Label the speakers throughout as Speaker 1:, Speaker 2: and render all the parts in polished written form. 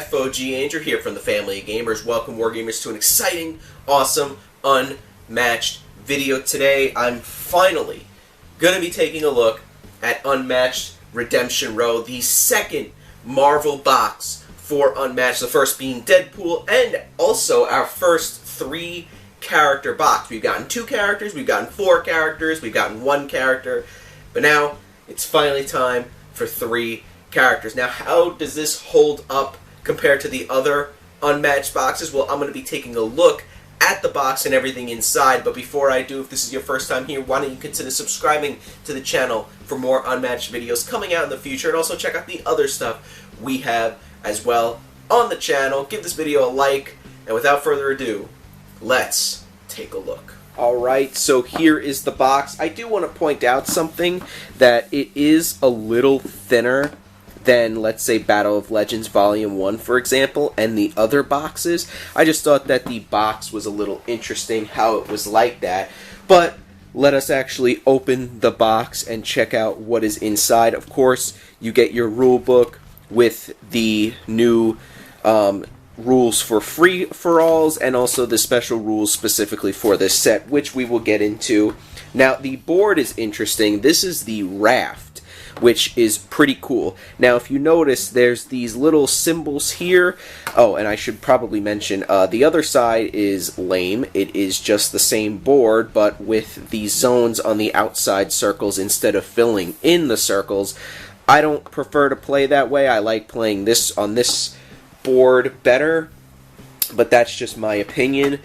Speaker 1: FOG Andrew here from the Family of Gamers. Welcome, Wargamers, to an exciting, awesome, Unmatched video. Today, I'm finally going to be taking a look at Unmatched Redemption Row, the second Marvel box for Unmatched, the first being Deadpool, and also our first 3-character box. We've gotten 2 characters, we've gotten 4 characters, we've gotten 1 character, but now it's finally time for 3 characters. Now, how does this hold up compared to the other Unmatched boxes? Well, I'm going to be taking a look at the box and everything inside, but before I do, if this is your first time here, why don't you consider subscribing to the channel for more Unmatched videos coming out in the future, and also check out the other stuff we have as well on the channel. Give this video a like, and without further ado, let's take a look. Alright, so here is the box. I do want to point out something, that it is a little thinner than, let's say, Battle of Legends Volume 1, for example, and the other boxes. I just thought that the box was a little interesting, how it was like that. But let us actually open the box and check out what is inside. Of course, you get your rule book with the new rules for free-for-alls, and also the special rules specifically for this set, which we will get into. Now, the board is interesting. This is the Raft, which is pretty cool. Now, if you notice, there's these little symbols here. Oh, and I should probably mention, the other side is lame. It is just the same board, but with the zones on the outside circles instead of filling in the circles. I don't prefer to play that way. I like playing this on this board better, but that's just my opinion.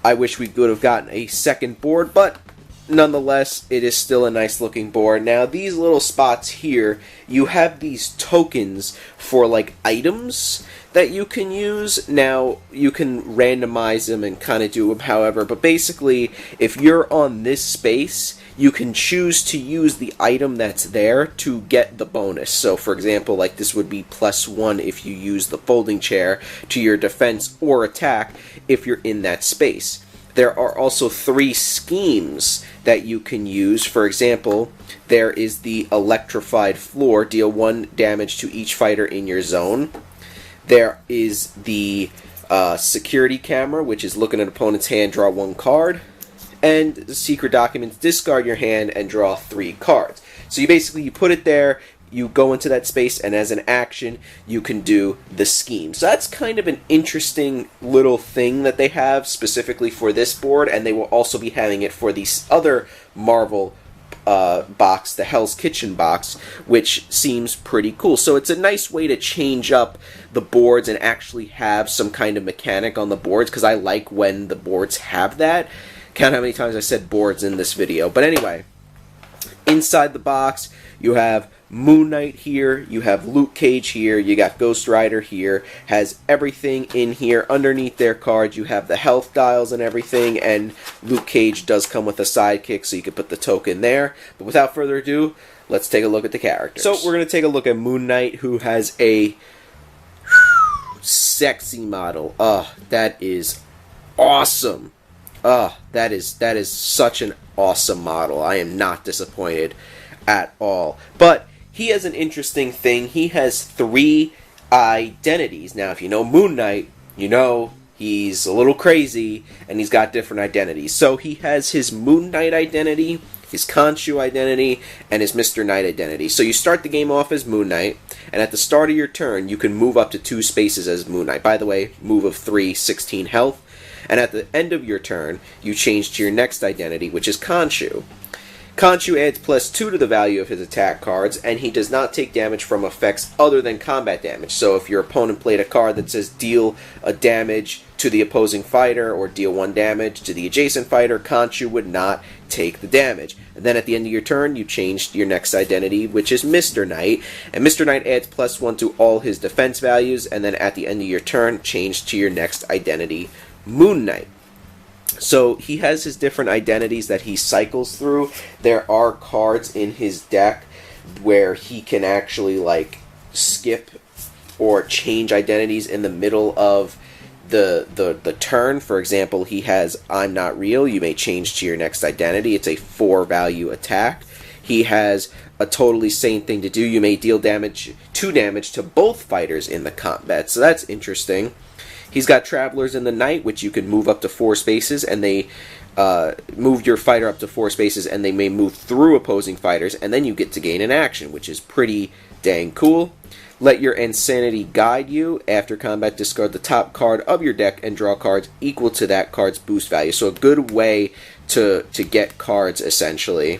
Speaker 1: I wish we could have gotten a second board, but nonetheless, it is still a nice looking board. Now, these little spots here, you have these tokens for like items that you can use. Now, you can randomize them and kind of do them however, but basically, if you're on this space, you can choose to use the item that's there to get the bonus. So, for example, like this would be +1 if you use the folding chair to your defense or attack if you're in that space. There are also 3 schemes that you can use. For example, there is the electrified floor, deal 1 damage to each fighter in your zone. There is the security camera, which is look at an opponent's hand, draw 1 card. And the secret documents, discard your hand and draw 3 cards. So you put it there, you go into that space, and as an action, you can do the scheme. So that's kind of an interesting little thing that they have specifically for this board, and they will also be having it for the other Marvel box, the Hell's Kitchen box, which seems pretty cool. So it's a nice way to change up the boards and actually have some kind of mechanic on the boards, because I like when the boards have that. Count how many times I said boards in this video. But anyway, inside the box, you have Moon Knight here, you have Luke Cage here, you got Ghost Rider here, has everything in here. Underneath their cards, you have the health dials and everything, and Luke Cage does come with a sidekick, so you can put the token there. But without further ado, let's take a look at the characters. So we're going to take a look at Moon Knight, who has a sexy model. That is awesome. That is such an awesome model. I am not disappointed at all. But he has an interesting thing. He has 3 identities. Now, if you know Moon Knight, you know he's a little crazy, and he's got different identities. So he has his Moon Knight identity, his Khonshu identity, and his Mr. Knight identity. So you start the game off as Moon Knight, and at the start of your turn, you can move up to 2 spaces as Moon Knight. By the way, move of 3, 16 health. And at the end of your turn, you change to your next identity, which is Khonshu. Khonshu adds +2 to the value of his attack cards, and he does not take damage from effects other than combat damage. So if your opponent played a card that says deal a damage to the opposing fighter or deal 1 damage to the adjacent fighter, Khonshu would not take the damage. And then at the end of your turn, you change to your next identity, which is Mr. Knight. And Mr. Knight adds +1 to all his defense values, and then at the end of your turn, change to your next identity, Moon Knight. So he has his different identities that he cycles through. There are cards in his deck where he can actually like skip or change identities in the middle of the turn. For example, he has I'm Not Real. You may change to your next identity. It's a 4-value attack. he has a totally sane thing to do. You may deal 2 damage to both fighters in the combat, so that's interesting. He's got Travelers in the Night, which you can move up to 4 spaces, and they move your fighter up to 4 spaces, and they may move through opposing fighters, and then you get to gain an action, which is pretty dang cool. Let your Insanity guide you. After combat, discard the top card of your deck and draw cards equal to that card's boost value. So a good way to get cards, essentially.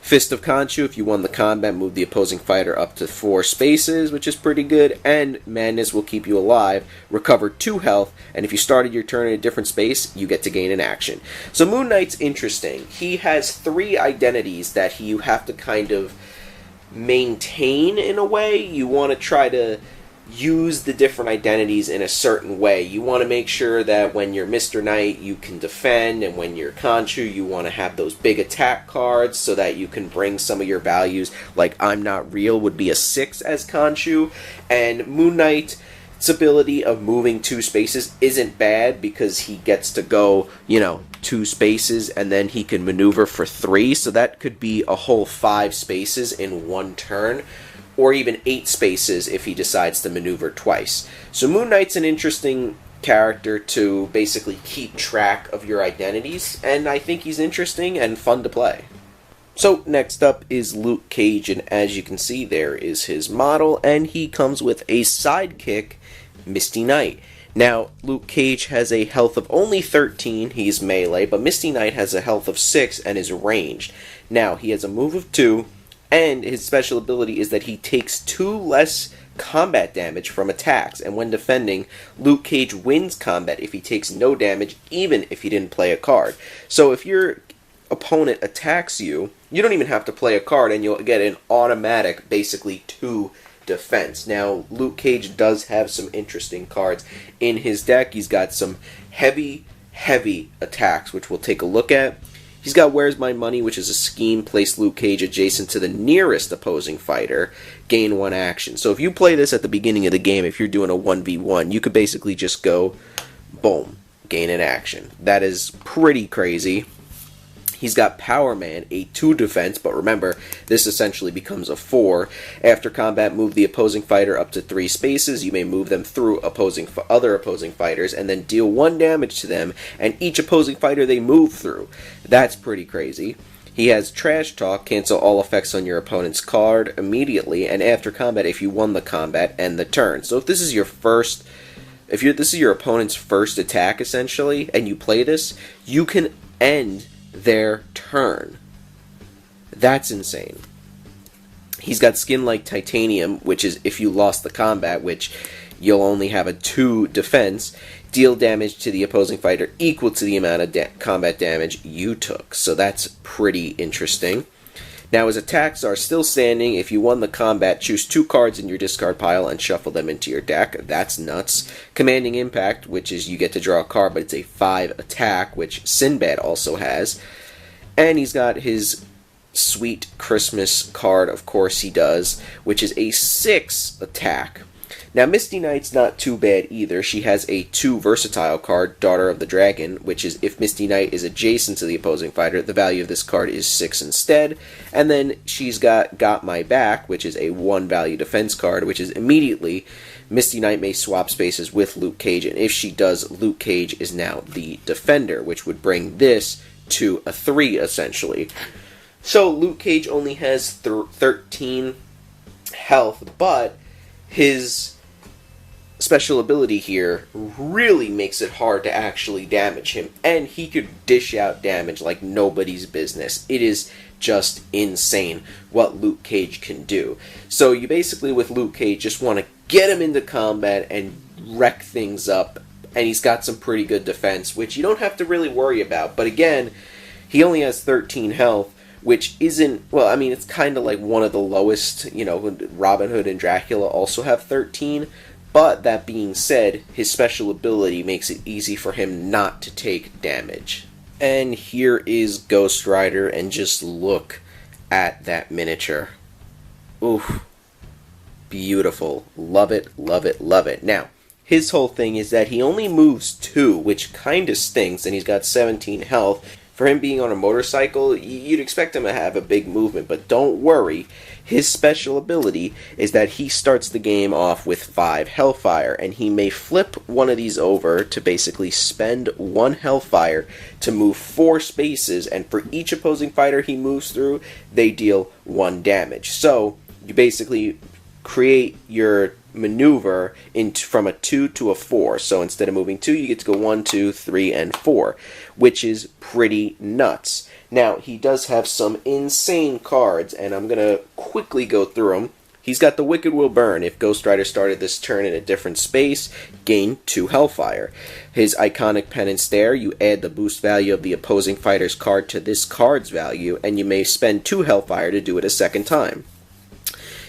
Speaker 1: Fist of Khonshu, if you won the combat, move the opposing fighter up to 4 spaces, which is pretty good. And Madness will keep you alive. Recover 2 health, and if you started your turn in a different space, you get to gain an action. So Moon Knight's interesting. He has 3 identities that you have to kind of maintain in a way. You want to try to use the different identities in a certain way. You want to make sure that when you're Mr. Knight, you can defend, and when you're Khonshu, you want to have those big attack cards so that you can bring some of your values, like I'm Not Real would be a 6 as Khonshu, and Moon Knight's ability of moving 2 spaces isn't bad because he gets to go, 2 spaces, and then he can maneuver for 3, so that could be a whole 5 spaces in one turn, or even 8 spaces if he decides to maneuver twice. So Moon Knight's an interesting character to basically keep track of your identities, and I think he's interesting and fun to play. So next up is Luke Cage, and as you can see, there is his model, and he comes with a sidekick, Misty Knight. Now, Luke Cage has a health of only 13, he's melee, but Misty Knight has a health of 6 and is ranged. Now, he has a move of 2, and his special ability is that he takes 2 less combat damage from attacks, and when defending, Luke Cage wins combat if he takes no damage, even if he didn't play a card. So if your opponent attacks you, you don't even have to play a card, and you'll get an automatic, basically, 2 defense. Now, Luke Cage does have some interesting cards in his deck. He's got some heavy attacks, which we'll take a look at. He's got Where's My Money, which is a scheme. Place Luke Cage adjacent to the nearest opposing fighter. Gain 1 action. So if you play this at the beginning of the game, if you're doing a 1v1, you could basically just go, boom, gain an action. That is pretty crazy. He's got Power Man, a 2 defense, but remember, this essentially becomes a 4. After combat, move the opposing fighter up to 3 spaces. You may move them through other opposing fighters, and then deal 1 damage to them, and each opposing fighter they move through. That's pretty crazy. He has Trash Talk, cancel all effects on your opponent's card immediately, and after combat, if you won the combat, end the turn. So if this is your this is your opponent's first attack, essentially, and you play this, you can end their turn. That's insane. He's got Skin Like Titanium, which is if you lost the combat, which you'll only have a 2 defense, deal damage to the opposing fighter equal to the amount of combat damage you took. So that's pretty interesting. Now his attacks are still standing. If you won the combat, choose 2 cards in your discard pile and shuffle them into your deck. That's nuts. Commanding Impact, which is you get to draw a card, but it's a 5 attack, which Sinbad also has. And he's got his Sweet Christmas card, of course he does, which is a 6 attack. Now, Misty Knight's not too bad either. She has a 2 versatile card, Daughter of the Dragon, which is if Misty Knight is adjacent to the opposing fighter, the value of this card is 6 instead. And then she's got My Back, which is a 1 value defense card, which is immediately Misty Knight may swap spaces with Luke Cage, and if she does, Luke Cage is now the defender, which would bring this to a 3, essentially. So, Luke Cage only has 13 health, but his special ability here really makes it hard to actually damage him, and he could dish out damage like nobody's business. It is just insane what Luke Cage can do. So you basically, with Luke Cage, just want to get him into combat and wreck things up, and he's got some pretty good defense, which you don't have to really worry about. But again, he only has 13 health, which isn't, well, I mean, it's kind of like one of the lowest. Robin Hood and Dracula also have 13, but that being said, his special ability makes it easy for him not to take damage. And here is Ghost Rider, and just look at that miniature. Oof. Beautiful. Love it, love it, love it. Now, his whole thing is that he only moves 2, which kind of stinks, and he's got 17 health. For him being on a motorcycle, you'd expect him to have a big movement, but don't worry. His special ability is that he starts the game off with 5 Hellfire, and he may flip one of these over to basically spend 1 Hellfire to move 4 spaces, and for each opposing fighter he moves through, they deal 1 damage. So, you basically create your maneuver from a 2 to a 4. So instead of moving 2, you get to go 1, 2, 3, and 4, which is pretty nuts. Now, he does have some insane cards, and I'm going to quickly go through them. He's got the Wicked Will Burn. If Ghost Rider started this turn in a different space, gain 2 Hellfire. His iconic Penance there, you add the boost value of the opposing fighter's card to this card's value, and you may spend 2 Hellfire to do it a second time.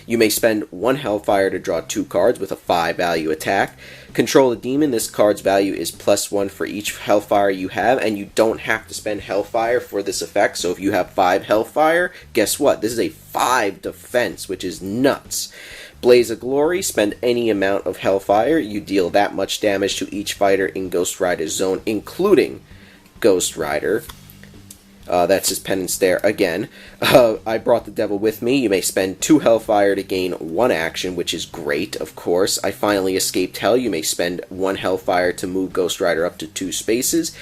Speaker 1: You may spend 1 Hellfire to draw 2 cards with a 5 value attack. Control a Demon. This card's value is +1 for each Hellfire you have, and you don't have to spend Hellfire for this effect. So if you have 5 Hellfire, guess what? This is a 5 defense, which is nuts. Blaze of Glory. Spend any amount of Hellfire. You deal that much damage to each fighter in Ghost Rider's zone, including Ghost Rider. That's his penance there again. I brought the devil with me. You may spend 2 Hellfire to gain 1 action, which is great, of course. I finally escaped hell. You may spend 1 Hellfire to move Ghost Rider up to 2 spaces.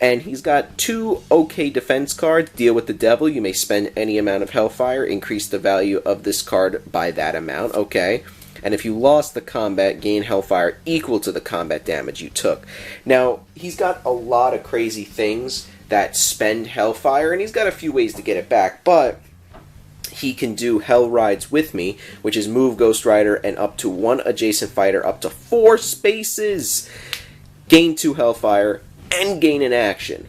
Speaker 1: And he's got 2 OK defense cards. Deal with the devil. You may spend any amount of Hellfire. Increase the value of this card by that amount. Okay. And if you lost the combat, gain Hellfire equal to the combat damage you took. Now, he's got a lot of crazy things that spend Hellfire, and he's got a few ways to get it back, but he can do Hell Rides with me, which is move Ghost Rider and up to 1 adjacent fighter up to 4 spaces, gain 2 Hellfire, and gain an action.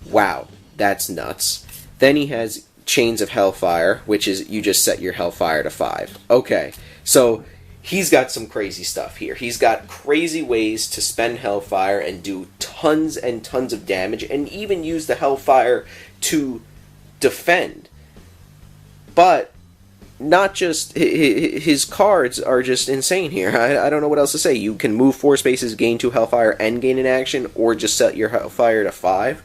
Speaker 1: Wow, that's nuts. Then he has Chains of Hellfire, which is you just set your Hellfire to 5. Okay, so he's got some crazy stuff here. He's got crazy ways to spend Hellfire and do tons and tons of damage, and even use the Hellfire to defend. But not just his cards are just insane here. I don't know what else to say. You can move 4 spaces, gain 2 Hellfire, and gain an action, or just set your Hellfire to 5.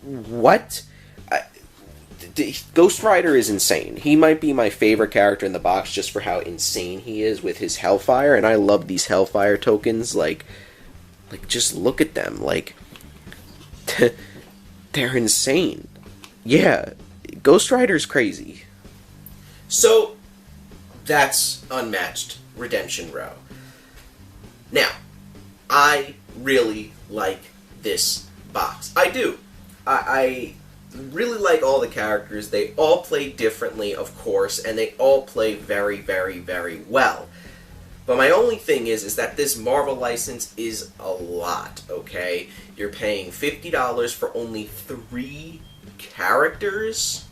Speaker 1: What? Ghost Rider is insane. He might be my favorite character in the box just for how insane he is with his Hellfire, and I love these Hellfire tokens. Like just look at them. Like, they're insane. Yeah, Ghost Rider's crazy. So, that's Unmatched Redemption Row. Now, I really like this box. I do. I really like all the characters. They all play differently, of course, and they all play very, very, very well. But my only thing is that this Marvel license is a lot, okay? You're paying $50 for only 3 characters?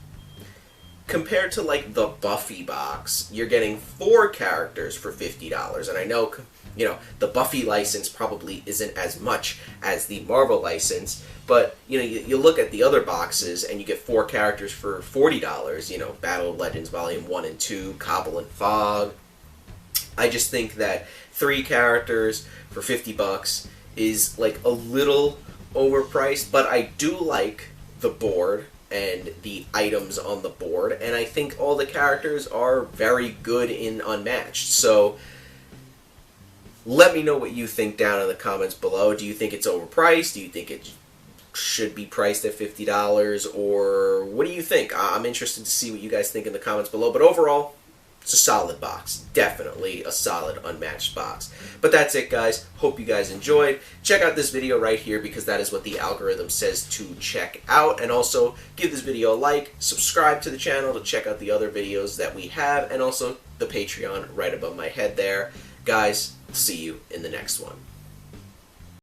Speaker 1: Compared to, like, the Buffy box, you're getting 4 characters for $50. And I know, you know, the Buffy license probably isn't as much as the Marvel license, but, you know, you look at the other boxes and you get 4 characters for $40, you know, Battle of Legends Volume 1 and 2, Cobble and Fog. I just think that 3 characters for $50 is, like, a little overpriced, but I do like the board and the items on the board, and I think all the characters are very good in Unmatched. So, let me know what you think down in the comments below. Do you think it's overpriced? Do you think it should be priced at $50? Or what do you think? I'm interested to see what you guys think in the comments below. But overall, it's a solid box. Definitely a solid Unmatched box. But that's it, guys. Hope you guys enjoyed. Check out this video right here because that is what the algorithm says to check out. And also, give this video a like, subscribe to the channel to check out the other videos that we have, and also the Patreon right above my head there. Guys, see you in the next one.